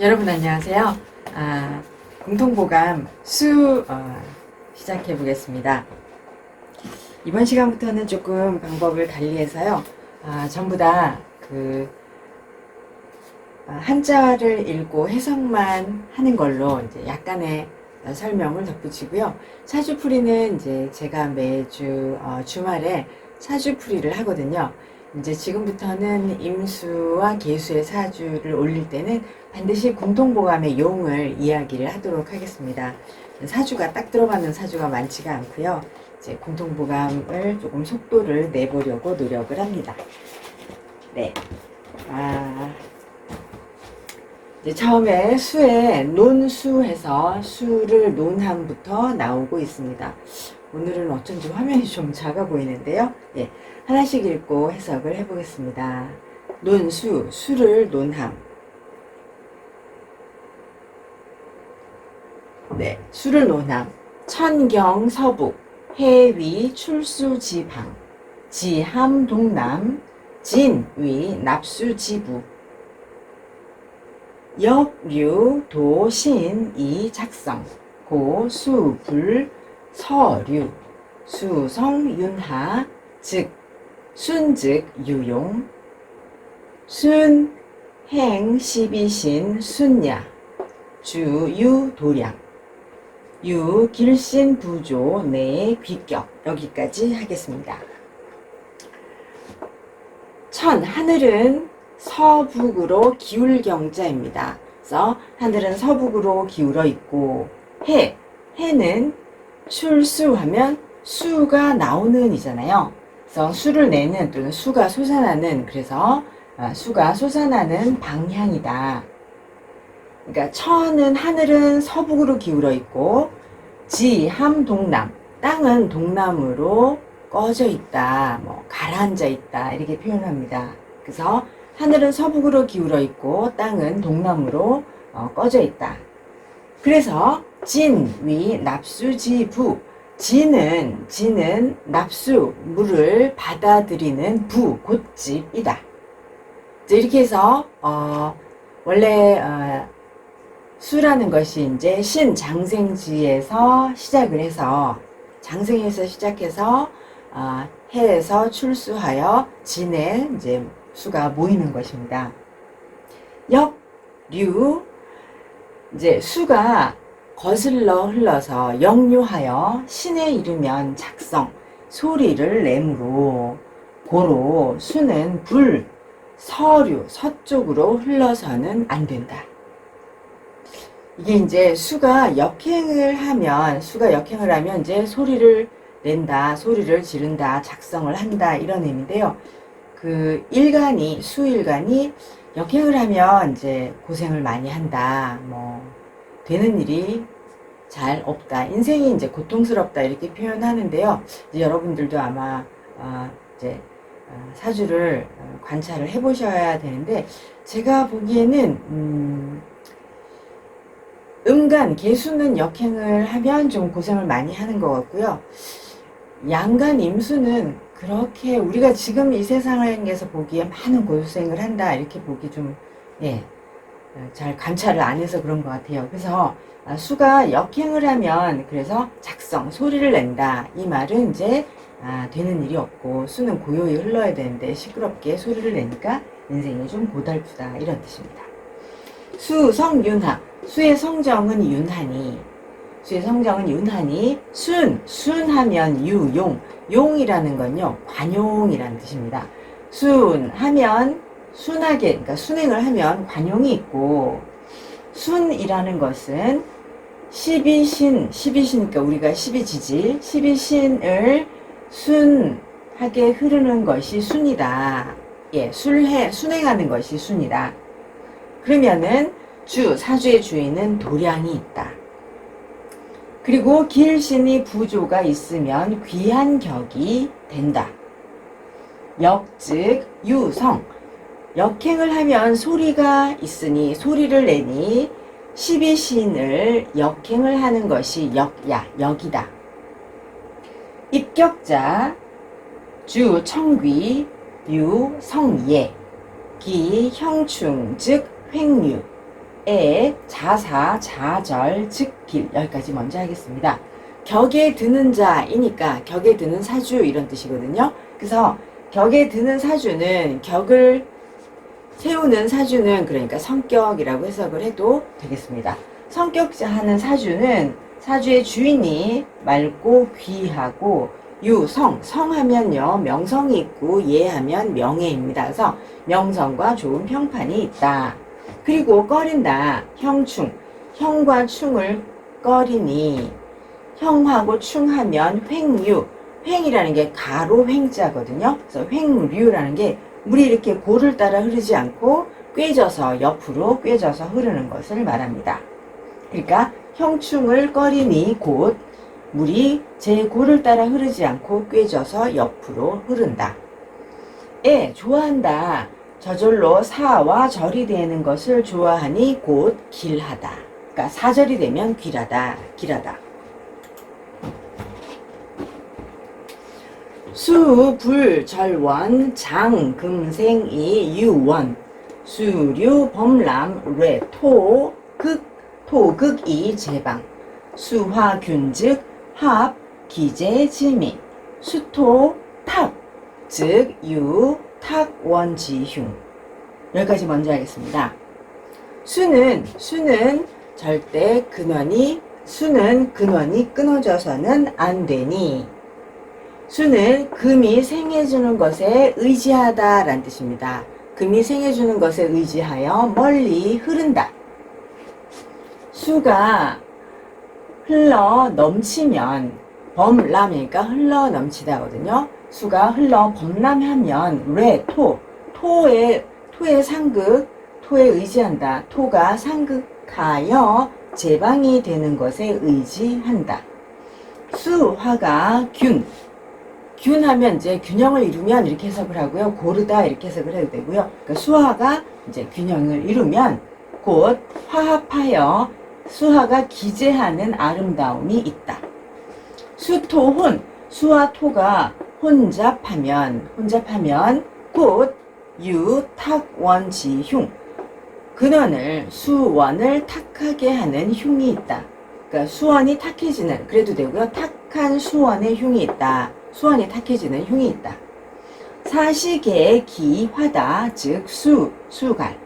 여러분 안녕하세요. 공통보감 수 시작해 보겠습니다. 이번 시간부터는 조금 방법을 달리해서요. 전부 다 한자를 읽고 해석만 하는 걸로 이제 약간의 설명을 덧붙이고요. 사주풀이는 이제 제가 매주 주말에 사주풀이를 하거든요. 이제 지금부터는 임수와 계수의 사주를 올릴 때는 반드시 공통보감의 용을 이야기를 하도록 하겠습니다. 사주가 딱 들어가는 사주가 많지가 않고요. 이제 공통보감을 조금 속도를 내보려고 노력을 합니다. 네. 이제 처음에 수에 논수해서 수를 논함부터 나오고 있습니다. 오늘은 어쩐지 화면이 좀 작아 보이는데요. 예, 하나씩 읽고 해석을 해보겠습니다. 논수, 수를 논함. 네, 수를 논함. 천경 서북, 해위 출수지방, 지함 동남, 진위 납수지부, 역류 도신 이 작성, 고수 불 서류, 수성 윤하, 즉 순즉 유용, 순행 십이신 순야, 주유 도량, 유 길신 부조 내 귀격. 여기까지 하겠습니다. 천, 하늘은 서북으로 기울경자입니다. 그래서 하늘은 서북으로 기울어 있고, 해는 출수하면 수가 나오는 이잖아요. 그래서 수를 내는 또는 수가 솟아나는, 그래서 수가 솟아나는 방향이다. 그러니까 천은 하늘은 서북으로 기울어 있고, 지함 동남, 땅은 동남으로 꺼져 있다, 가라앉아 있다, 이렇게 표현합니다. 그래서 하늘은 서북으로 기울어 있고 땅은 동남으로 꺼져 있다. 그래서 진, 위, 납수지부. 진은 납수, 물을 받아들이는 부, 곧집이다. 이렇게 해서 원래 수라는 것이 이제 신장생지에서 시작을 해서, 장생에서 시작해서 해에서 출수하여 진에 이제 수가 모이는 것입니다. 역류, 이제 수가 거슬러 흘러서 역류하여 신에 이르면 작성, 소리를 내므로, 고로 수는 불, 서류, 서쪽으로 흘러서는 안 된다. 이게 이제 수가 역행을 하면 이제 소리를 낸다, 소리를 지른다, 작성을 한다, 이런 의미인데요. 수일간이 역행을 하면 이제 고생을 많이 한다, 되는 일이 잘 없다, 인생이 이제 고통스럽다, 이렇게 표현하는데요. 이제 여러분들도 아마 사주를 관찰을 해보셔야 되는데, 제가 보기에는 음간, 계수는 역행을 하면 좀 고생을 많이 하는 것 같고요. 양간, 임수는 그렇게 우리가 지금 이 세상에서 보기에 많은 고생을 한다, 이렇게 보기 좀 잘 관찰을 안 해서 그런 것 같아요. 그래서 수가 역행을 하면, 그래서 작성, 소리를 낸다, 이 말은 이제 되는 일이 없고 수는 고요히 흘러야 되는데 시끄럽게 소리를 내니까 인생이 좀 고달프다, 이런 뜻입니다. 수성윤하, 수의 성정은 윤하니, 순하면 유용, 용이라는 건요 관용이라는 뜻입니다. 순하면 순하게, 그러니까 순행을 하면 관용이 있고, 순이라는 것은 십이신이니까 우리가 십이지지, 십이신을 순하게 흐르는 것이 순이다. 예, 순행하는 것이 순이다. 그러면은 사주의 주인은 도량이 있다. 그리고 길신이 부조가 있으면 귀한 격이 된다. 역, 즉 유성, 역행을 하면 소리가 있으니, 소리를 내니 십이신을 역행을 하는 것이 역이다. 입격자, 주 청귀, 유 성예, 기 형충, 즉 횡류, 자사, 자절, 즉길. 여기까지 먼저 하겠습니다. 격에 드는 자이니까 격에 드는 사주 이런 뜻이거든요. 그래서 격에 드는 사주는 격을 세우는 사주는 그러니까 성격이라고 해석을 해도 되겠습니다. 성격하는 사주는 사주의 주인이 맑고 귀하고 성하면요 명성이 있고 예하면 명예입니다. 그래서 명성과 좋은 평판이 있다. 그리고 꺼린다. 형충, 형과 충을 꺼리니 형하고 충하면 횡류, 횡이라는 게 가로 횡자거든요. 그래서 횡류라는 게 물이 이렇게 고를 따라 흐르지 않고 꿰져서 옆으로 꿰져서 흐르는 것을 말합니다. 그러니까 형충을 꺼리니 곧 물이 제 고를 따라 흐르지 않고 꿰져서 옆으로 흐른다. 좋아한다. 저절로 사와 절이 되는 것을 좋아하니 곧 길하다. 그러니까 사절이 되면 길하다. 수, 불, 절원, 장, 금생이, 유원, 수류, 범람, 뢰, 토, 극이, 제방, 수화, 균즉, 합, 기재, 지미, 수토, 탁, 즉, 유, 탁, 원, 지흉. 여기까지 먼저 하겠습니다. 수는 절대 수는 근원이 끊어져서는 안 되니, 수는 금이 생해주는 것에 의지하다 라는 뜻입니다. 금이 생해주는 것에 의지하여 멀리 흐른다. 수가 흘러 넘치면 범람이니까 흘러 넘치다거든요. 수가 흘러 범람하면 토의 상극, 토에 의지한다. 토가 상극하여 제방이 되는 것에 의지한다. 수화가 균하면 이제 균형을 이루면 이렇게 해석을 하고요. 고르다 이렇게 해석을 해도 되고요. 그러니까 수화가 이제 균형을 이루면 곧 화합하여 수화가 기재하는 아름다움이 있다. 수토혼, 수와 토가 혼잡하면 곧 유탁원지흉, 근원을 수원을 탁하게 하는 흉이 있다. 그러니까 수원이 탁해지는, 그래도 되고요. 탁한 수원의 흉이 있다. 수원이 탁해지는 흉이 있다. 사시계 기화다, 즉 수갈.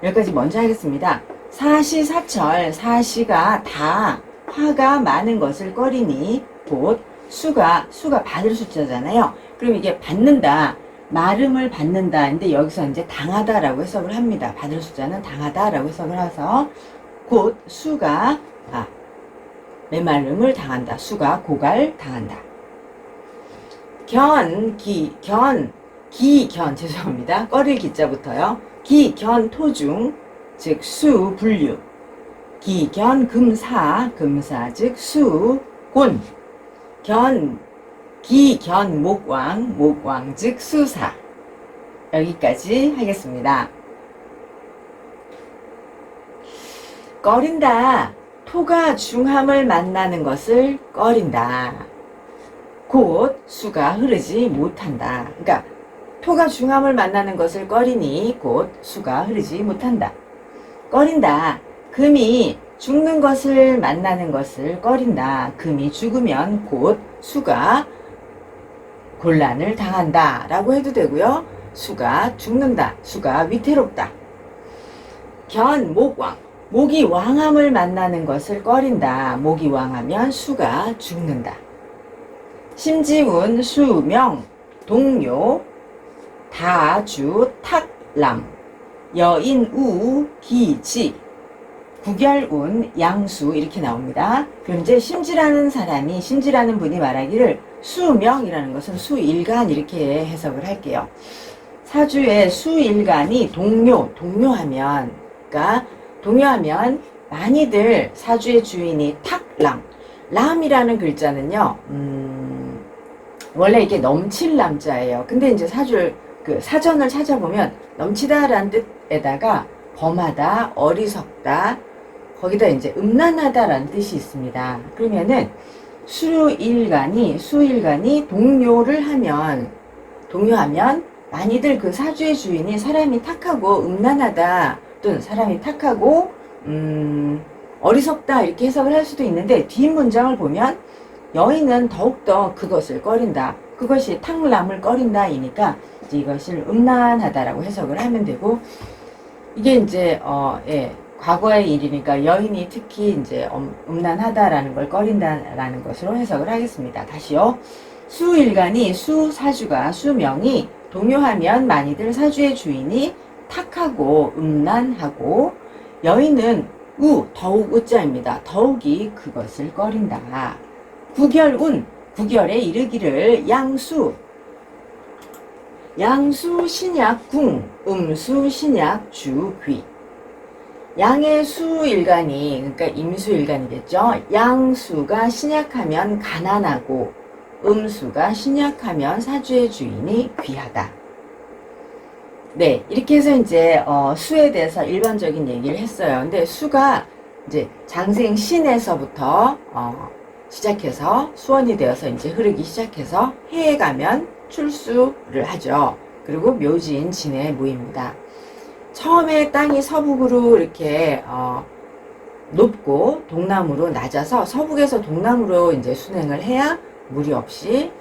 여기까지 먼저 하겠습니다. 사시사철, 사시가 다 화가 많은 것을 꺼리니 곧 수가 받을 숫자잖아요. 그럼 이게 받는다, 마름을 받는다. 근데 여기서 이제 당하다라고 해석을 합니다. 받을 숫자는 당하다라고 해석을 해서 곧 수가 메마름을 당한다. 수가 고갈 당한다. 죄송합니다. 꺼릴 기자부터요. 기견 토중, 즉 수분류. 기견 금사 즉 수곤. 기견 목왕 즉 수사. 여기까지 하겠습니다. 꺼린다. 토가 중함을 만나는 것을 꺼린다. 곧 수가 흐르지 못한다. 그러니까 토가 중함을 만나는 것을 꺼리니 곧 수가 흐르지 못한다. 꺼린다. 금이 죽는 것을 만나는 것을 꺼린다. 금이 죽으면 곧 수가 곤란을 당한다 라고 해도 되고요. 수가 죽는다. 수가 위태롭다. 목왕. 목이 왕함을 만나는 것을 꺼린다. 목이 왕하면 수가 죽는다. 심지운, 수명, 동료, 다주, 탁람, 여인우, 기지, 구결운, 양수 이렇게 나옵니다. 그럼 이제 심지라는 분이 말하기를 수명이라는 것은 수일간 이렇게 해석을 할게요. 사주의 수일간이 동요하면 많이들 사주의 주인이 람이라는 글자는요, 원래 이게 넘칠 남자예요. 근데 이제 사전을 찾아보면 넘치다라는 뜻에다가 범하다, 어리석다, 거기다 이제 음란하다라는 뜻이 있습니다. 그러면은 수일간이 동요하면 많이들 그 사주의 주인이 사람이 탁하고 음란하다 또는 사람이 탁하고 어리석다 이렇게 해석을 할 수도 있는데 뒷문장을 보면 여인은 더욱더 그것을 꺼린다. 그것이 탕람을 꺼린다 이니까 이제 이것을 음란하다라고 해석을 하면 되고 이게 이제 예, 과거의 일이니까 여인이 특히 이제 음란하다라는 걸 꺼린다라는 것으로 해석을 하겠습니다. 다시요. 수일간이 수사주가 수명이 동요하면 많이들 사주의 주인이 탁하고 음란하고 여인은 더욱 우자입니다. 더욱이 그것을 꺼린다. 구결운 구결에 이르기를 양수 신약 음수 신약 주귀 양의 수일간이 그러니까 임수일간이겠죠. 양수가 신약하면 가난하고 음수가 신약하면 사주의 주인이 귀하다. 네, 이렇게 해서 이제 수에 대해서 일반적인 얘기를 했어요. 근데 수가 이제 장생 신에서부터 시작해서 수원이 되어서 이제 흐르기 시작해서 해에 가면 출수를 하죠. 그리고 묘지인 진에 모입니다. 처음에 땅이 서북으로 이렇게 높고 동남으로 낮아서 서북에서 동남으로 이제 순행을 해야 무리 없이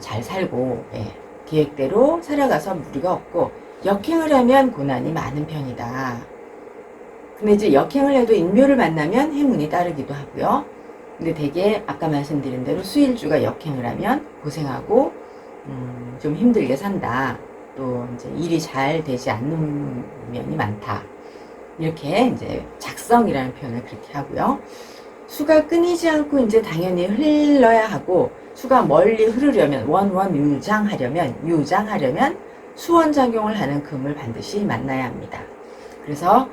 잘 살고 예, 계획대로 살아가서 무리가 없고 역행을 하면 고난이 많은 편이다. 근데 이제 역행을 해도 인묘를 만나면 행운이 따르기도 하고요. 근데 되게 아까 말씀드린 대로 수일주가 역행을 하면 고생하고 좀 힘들게 산다. 또 이제 일이 잘 되지 않는 면이 많다. 이렇게 이제 작성이라는 표현을 그렇게 하고요. 수가 끊이지 않고 이제 당연히 흘러야 하고 수가 멀리 흐르려면 유장하려면 수원작용을 하는 금을 반드시 만나야 합니다. 그래서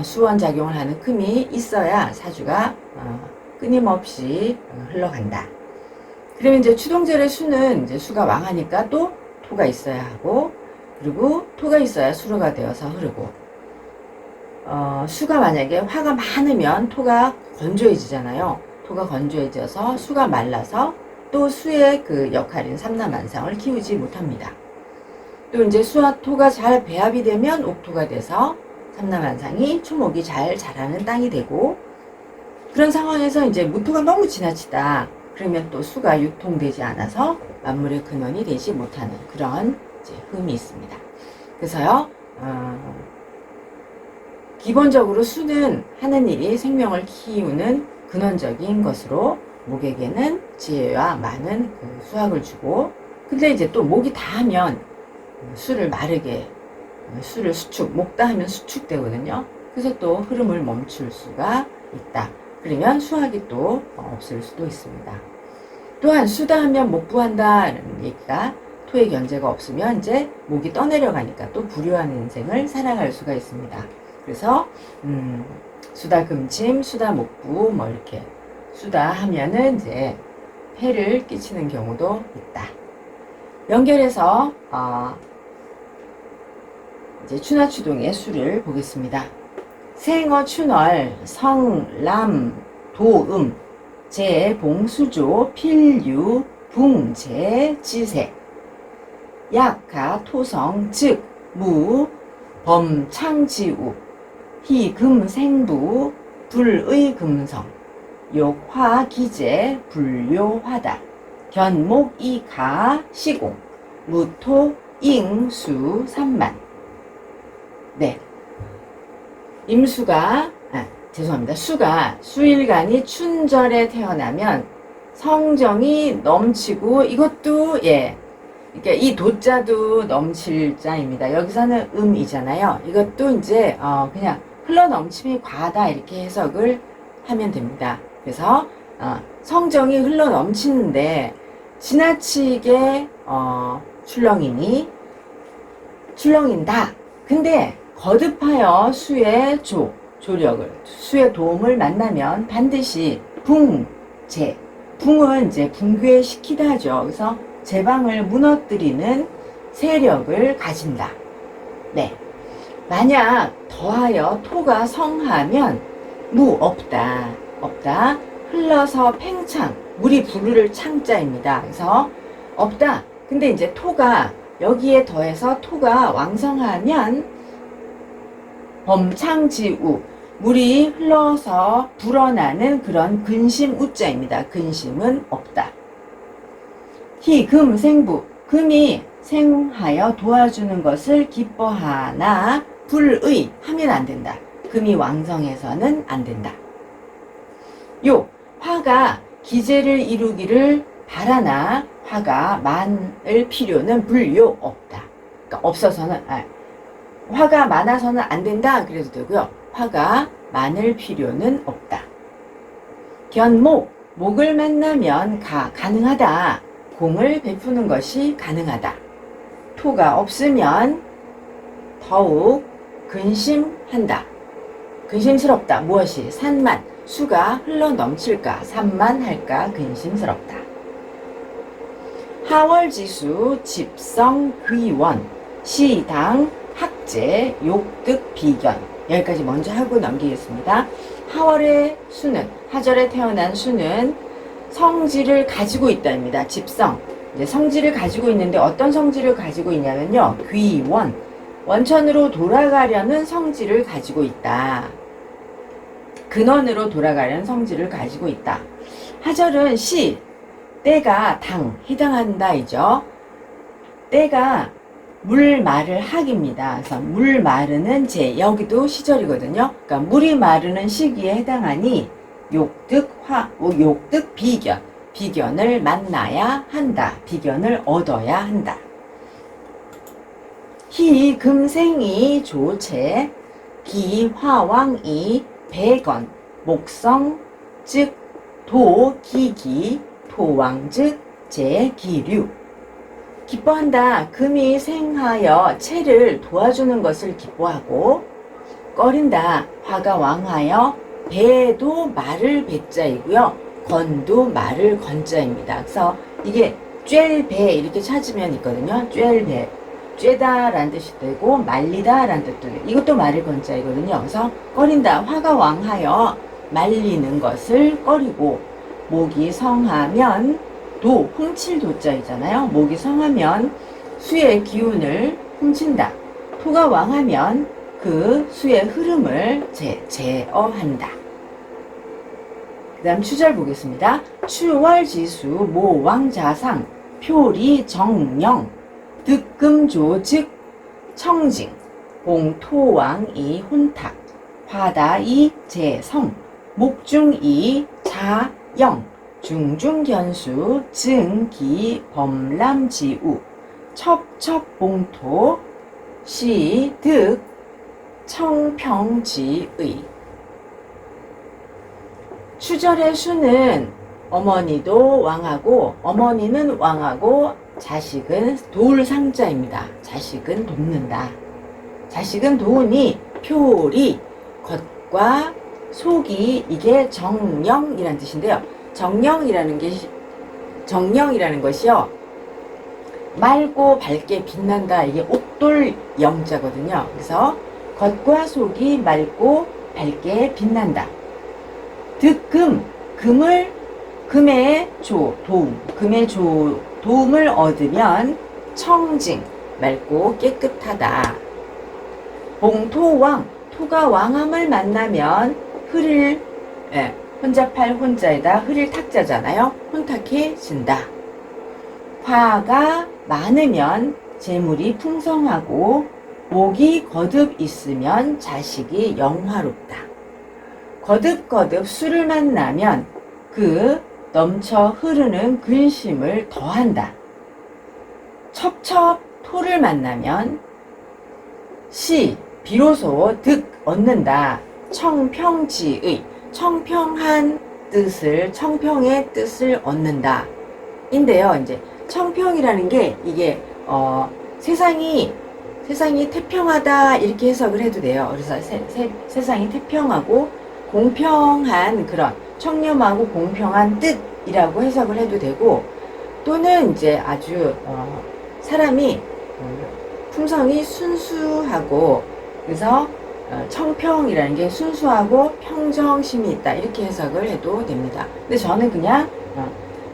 수원작용을 하는 금이 있어야 사주가 끊임없이 흘러간다. 그러면 이제 추동절의 수는 이제 수가 왕하니까 또 토가 있어야 하고 그리고 토가 있어야 수로가 되어서 흐르고 수가 만약에 화가 많으면 토가 건조해지잖아요. 토가 건조해져서 수가 말라서 또 수의 그 역할인 삼남만상을 키우지 못합니다. 또 이제 수와 토가 잘 배합이 되면 옥토가 돼서 삼남만상이 초목이 잘 자라는 땅이 되고 그런 상황에서 이제 무토가 너무 지나치다. 그러면 또 수가 유통되지 않아서 만물의 근원이 되지 못하는 그런 이제 흠이 있습니다. 그래서요, 기본적으로 수는 하는 일이 생명을 키우는 근원적인 것으로 목에게는 지혜와 많은 그 수확을 주고 근데 이제 또 목이 다하면 수를 마르게 수를 목다 하면 수축되거든요. 그래서 또 흐름을 멈출 수가 있다. 그러면 수확이 또 없을 수도 있습니다. 또한 수다 하면 목부한다는 얘기가 토의 견제가 없으면 이제 목이 떠내려가니까 또 불효한 인생을 살아갈 수가 있습니다. 그래서 수다 금침, 수다 목부 뭐 이렇게 수다 하면은 이제 폐를 끼치는 경우도 있다. 연결해서 이제 추나추동의 수를 보겠습니다. 생어 춘월 성람 도음 재봉수조 필유 붕재 지세 약하 토성 즉무 범창지우 희금생부 불의 금성 욕화기재 불요화다 견목이가 시공 무토 잉수 삼만. 네, 임수가 수가 수일간이 춘절에 태어나면 성정이 넘치고 이것도 그러니까 이 도자도 넘칠 자입니다. 여기서는 음이잖아요. 이것도 이제 그냥 흘러 넘침이 과하다 이렇게 해석을 하면 됩니다. 그래서 성정이 흘러 넘치는데 지나치게 출렁인다. 근데 거듭하여 수의 수의 도움을 만나면 반드시 붕은 이제 붕괴시키다 하죠. 그래서 제방을 무너뜨리는 세력을 가진다. 네. 만약 더하여 토가 성하면 없다. 흘러서 팽창, 물이 부르를 창자입니다. 그래서 없다. 근데 이제 토가 여기에 더해서 토가 왕성하면 범창지우 물이 흘러서 불어나는 그런 근심 우자입니다. 근심은 없다. 희, 금, 생부. 금이 생하여 도와주는 것을 기뻐하나 불의 하면 안 된다. 금이 왕성해서는 안 된다. 요, 화가 기제를 이루기를 바라나 화가 많을 필요는 불요 없다. 그러니까 없어서는 화가 많아서는 안 된다 그래도 되고요. 화가 많을 필요는 없다. 견목, 목을 만나면 가능하다. 공을 베푸는 것이 가능하다. 토가 없으면 더욱 근심한다. 근심스럽다. 무엇이? 산만, 수가 흘러 넘칠까? 산만할까? 근심스럽다. 하월지수, 집성, 귀원, 시당, 학제, 욕득, 비견. 여기까지 먼저 하고 넘기겠습니다. 하월의 수는, 하절에 태어난 수는 성질을 가지고 있다입니다. 집성. 이제 성질을 가지고 있는데 어떤 성질을 가지고 있냐면요. 귀원. 원천으로 돌아가려는 성질을 가지고 있다. 근원으로 돌아가려는 성질을 가지고 있다. 하절은 시, 때가 당, 해당한다 이죠. 때가 물 마를 학입니다. 그래서 물 마르는 제, 여기도 시절이거든요. 그러니까 물이 마르는 시기에 해당하니 욕득 비견, 비견을 만나야 한다. 비견을 얻어야 한다. 희, 금생이 조체, 기, 화왕이 백원, 목성, 즉, 도, 기기, 토왕, 즉, 제, 기류. 기뻐한다. 금이 생하여 체를 도와주는 것을 기뻐하고, 꺼린다. 화가 왕하여 배도 말을 배자이고요. 건도 말을 건자입니다. 그래서 이게 쬐배 이렇게 찾으면 있거든요. 쬐배. 쬐다라는 뜻이 되고 말리다라는 뜻도 되고 이것도 말을 건자이거든요. 그래서 꺼린다. 화가 왕하여 말리는 것을 꺼리고 목이 성하면 도, 훔칠 도자이잖아요. 목이 성하면 수의 기운을 훔친다. 토가 왕하면 그 수의 흐름을 제어한다. 그 다음 추절 보겠습니다. 추월지수, 모왕자상, 표리 정령, 득금조 즉 청징, 공토왕이 혼탁, 화다이 재성, 목중이 자영, 중중견수, 증기 범람지우, 첩첩봉토, 시득, 청평지의. 추절의 수는 어머니도 왕하고 어머니는 왕하고 자식은 도울 상자입니다. 자식은 돕는다. 자식은 도우니 표리, 겉과 속이 이게 정령이라는 뜻인데요. 정령이라는 것이요. 맑고 밝게 빛난다. 이게 옥돌 영자거든요. 그래서 겉과 속이 맑고 밝게 빛난다. 득금, 금의 도움을 얻으면 청징, 맑고 깨끗하다. 봉토왕, 토가 왕함을 만나면 혼자팔 혼자에다 흐릴 탁자잖아요. 혼탁해진다. 화가 많으면 재물이 풍성하고 목이 거듭 있으면 자식이 영화롭다. 거듭거듭 수를 만나면 그 넘쳐 흐르는 근심을 더한다. 첩첩 토를 만나면 비로소 득 얻는다. 청평지의, 청평한 뜻을, 청평의 뜻을 얻는다. 인데요, 이제 청평이라는 게 이게 세상이 태평하다 이렇게 해석을 해도 돼요. 그래서 세상이 태평하고 공평한 그런 청렴하고 공평한 뜻이라고 해석을 해도 되고, 또는 이제 아주 사람이 품성이 순수하고 그래서 청평이라는 게 순수하고 평정심이 있다 이렇게 해석을 해도 됩니다. 근데 저는 그냥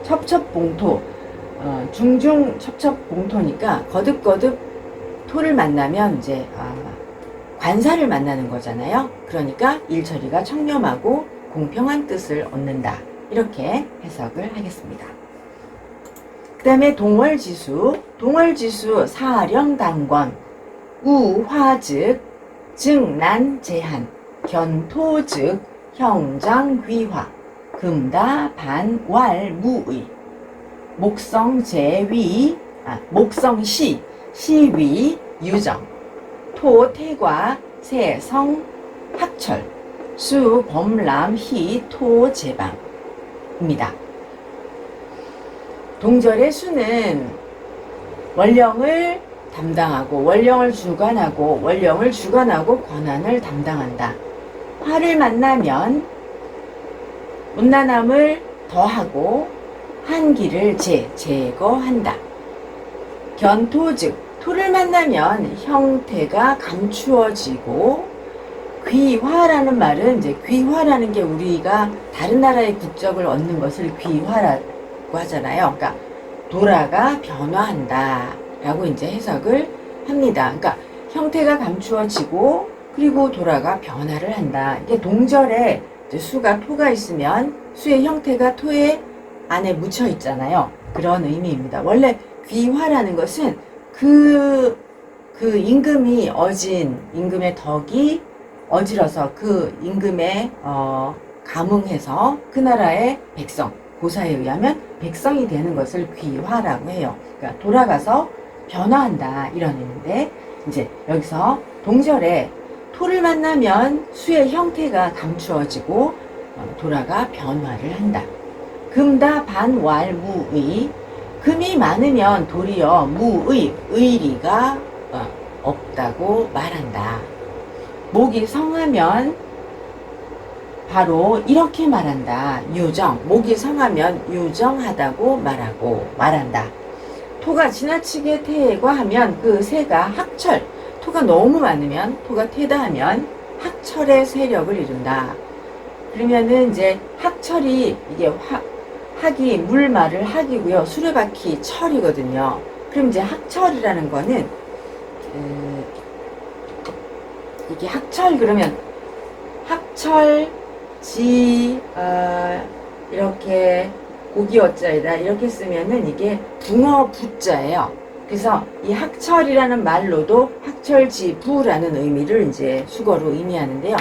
첩첩봉토, 중중 첩첩봉토니까 거듭거듭 토를 만나면 이제 관사를 만나는 거잖아요. 그러니까 일처리가 청렴하고 공평한 뜻을 얻는다. 이렇게 해석을 하겠습니다. 그 다음에 동월지수. 동월지수 사령당권, 우화즉, 증난제한, 견토즉, 형장귀화, 금다반왈무의, 목성시, 시위, 유정, 토태과, 세성, 학철, 수범람희, 토제방입니다. 동절의 수는 원령을 담당하고 원령을 주관하고 권한을 담당한다. 화를 만나면 온난함을 더하고 한기를 제거한다. 견토즉, 토를 만나면 형태가 감추어지고, 귀화라는 말은 이제 귀화라는 게 우리가 다른 나라의 국적을 얻는 것을 귀화라고 하잖아요. 그러니까 도라가 변화한다 라고 이제 해석을 합니다. 그러니까 형태가 감추어지고 그리고 도라가 변화를 한다. 이게 동절에 이제 수가 토가 있으면 수의 형태가 토의 안에 묻혀 있잖아요. 그런 의미입니다. 원래 귀화라는 것은 그 임금이 어진 임금의 덕이 어지러서 그 임금에 감응해서 그 나라의 백성, 고사에 의하면 백성이 되는 것을 귀화라고 해요. 그러니까 돌아가서 변화한다 이런 의미인데, 이제 여기서 동절에 토를 만나면 수의 형태가 감추어지고 도라가 변화를 한다. 금다반왈무의, 금이 많으면 도리어 무의, 의리가 없다고 말한다. 목이 성하면 바로 이렇게 말한다. 유정, 목이 성하면 유정하다고 말한다. 토가 지나치게 태과하면 그 새가 학철, 토가 너무 많으면, 토가 태다 하면 학철의 세력을 이룬다. 그러면은 이제 학철이, 이게 학이 물말을 학이고요. 수레바퀴 철이거든요. 그럼 이제 학철이라는 거는 이게 학철 그러면 학철지 이렇게 고기어자에다 이렇게 쓰면은 이게 붕어 부자예요. 그래서 이 학철이라는 말로도 학철지부라는 의미를 이제 수거로 의미하는데요.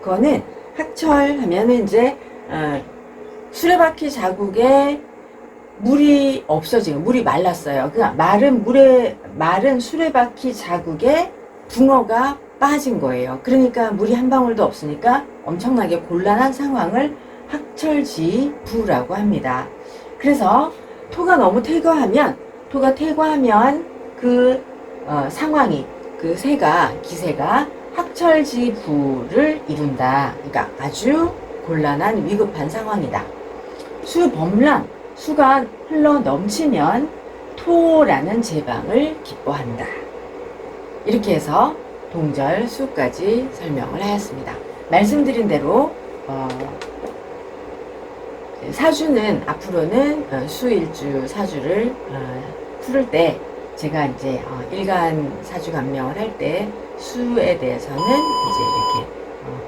그거는 학철 하면은 이제 수레바퀴 자국에 물이 없어지고 물이 말랐어요. 그러니까 마른 수레바퀴 자국에 붕어가 빠진 거예요. 그러니까 물이 한 방울도 없으니까 엄청나게 곤란한 상황을 학철지부라고 합니다. 그래서 토가 너무 태거하면 그 상황이, 그 기세가 학철지부를 이룬다. 그러니까 아주 곤란한 위급한 상황이다. 수범람, 수가 흘러 넘치면 토라는 제방을 기뻐한다. 이렇게 해서 동절 수까지 설명을 하였습니다. 말씀드린 대로 사주는 앞으로는 수일주 사주를 풀을 때 제가 이제 일간 사주 감명을 할 때 수에 대해서는 이제 이렇게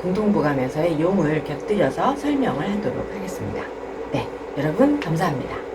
공통부감에서의 용을 곁들여서 설명을 하도록 하겠습니다. 네, 여러분 감사합니다.